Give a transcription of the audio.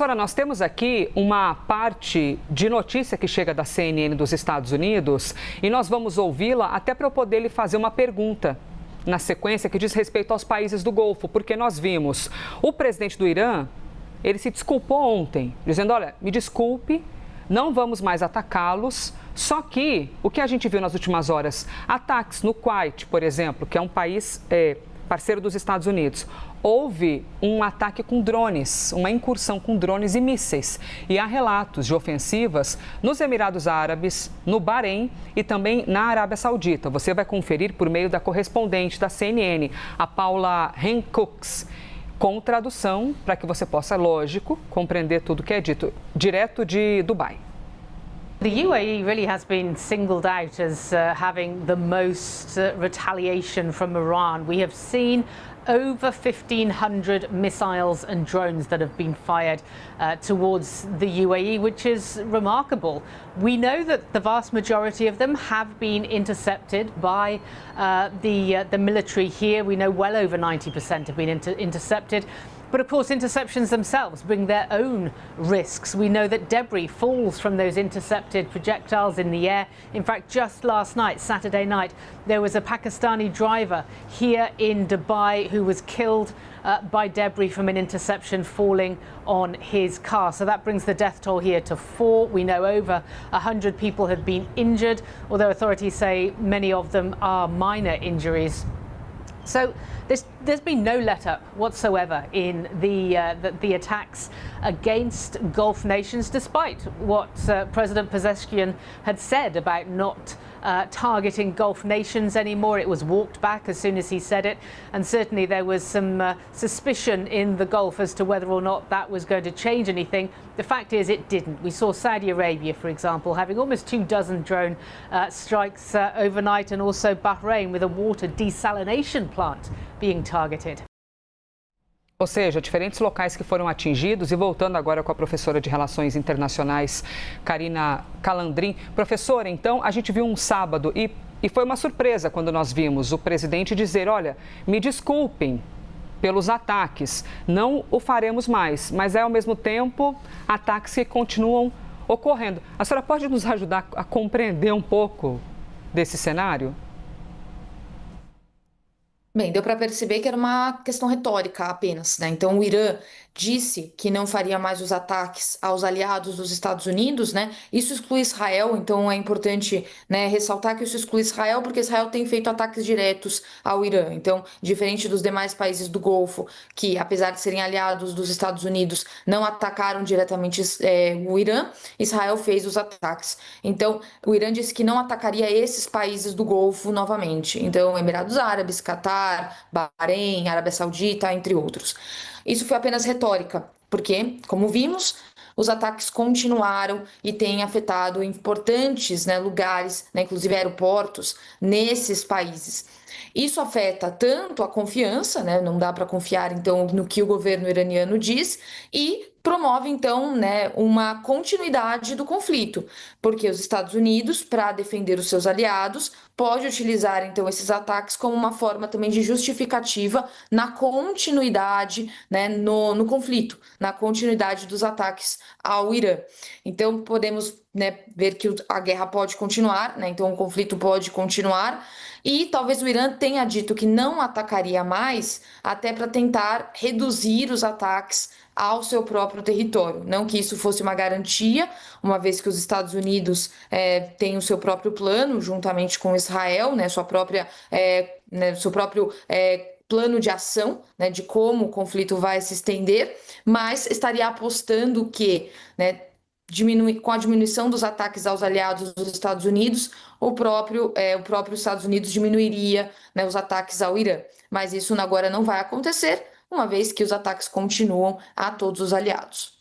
Agora, nós temos aqui uma parte de notícia que chega da CNN dos Estados Unidos e nós vamos ouvi-la até para eu poder lhe fazer uma pergunta na sequência que diz respeito aos países do Golfo, porque nós vimos o presidente do Irã, ele se desculpou ontem, dizendo, olha, me desculpe, não vamos mais atacá-los, só que o que a gente viu nas últimas horas, ataques no Kuwait, por exemplo, que é um país parceiro dos Estados Unidos, houve um ataque com drones, uma incursão com drones e mísseis. E há relatos de ofensivas nos Emirados Árabes, no Bahrein e também na Arábia Saudita. Você vai conferir por meio da correspondente da CNN, a Paula Hencooks, com tradução para que você possa, lógico, compreender tudo que é dito, direto de Dubai. The UAE really has been singled out as having the most retaliation from Iran. We have seen over 1,500 missiles and drones that have been fired towards the UAE, which is remarkable. We know that the vast majority of them have been intercepted by the military here. We know well over 90% have been intercepted. But of course, interceptions themselves bring their own risks. We know that debris falls from those intercepted projectiles in the air. In fact, just last night, Saturday night, there was a Pakistani driver here in Dubai who was killed by debris from an interception falling on his car. So that brings the death toll here to 4. We know over 100 people have been injured, although authorities say many of them are minor injuries. So there's been no let-up whatsoever in the attacks against Gulf nations, despite what President Pezeshkian had said about not targeting Gulf nations anymore. It was walked back as soon as he said it, and certainly there was some suspicion in the Gulf as to whether or not that was going to change anything. The fact is it didn't. We saw Saudi Arabia, for example, having almost 24 drone strikes overnight, and also Bahrain with a water desalination plant being targeted. Ou seja, diferentes locais que foram atingidos. E voltando agora com a professora de Relações Internacionais, Karina Calandrin. Professora, então, a gente viu um sábado e foi uma surpresa quando nós vimos o presidente dizer, olha, me desculpem pelos ataques, não o faremos mais. Mas ao mesmo tempo, ataques que continuam ocorrendo. A senhora pode nos ajudar a compreender um pouco desse cenário? Bem, deu para perceber que era uma questão retórica apenas, né? Então, o Irã disse que não faria mais os ataques aos aliados dos Estados Unidos, né? Isso exclui Israel, então é importante, né, ressaltar que isso exclui Israel, porque Israel tem feito ataques diretos ao Irã. Então, diferente dos demais países do Golfo, que apesar de serem aliados dos Estados Unidos, não atacaram diretamente o Irã, Israel fez os ataques. Então, o Irã disse que não atacaria esses países do Golfo novamente. Então, Emirados Árabes, Catar, Bahrein, Arábia Saudita, entre outros. Isso foi apenas retórica, porque, como vimos, os ataques continuaram e têm afetado importantes, né, lugares, né, inclusive aeroportos, nesses países. Isso afeta tanto a confiança, né, não dá para confiar então no que o governo iraniano diz, e promove então, né, uma continuidade do conflito, porque os Estados Unidos, para defender os seus aliados, pode utilizar então esses ataques como uma forma também de justificativa na continuidade, né, no conflito, na continuidade dos ataques ao Irã. Então podemos, né, ver que a guerra pode continuar, né, então o conflito pode continuar. E talvez o Irã tenha dito que não atacaria mais, até para tentar reduzir os ataques ao seu próprio território. Não que isso fosse uma garantia, uma vez que os Estados Unidos têm o seu próprio plano, juntamente com Israel, né, seu próprio plano de ação, né, de como o conflito vai se estender, mas estaria apostando que, né, com a diminuição dos ataques aos aliados dos Estados Unidos, o próprio Estados Unidos diminuiria, né, os ataques ao Irã. Mas isso agora não vai acontecer, uma vez que os ataques continuam a todos os aliados.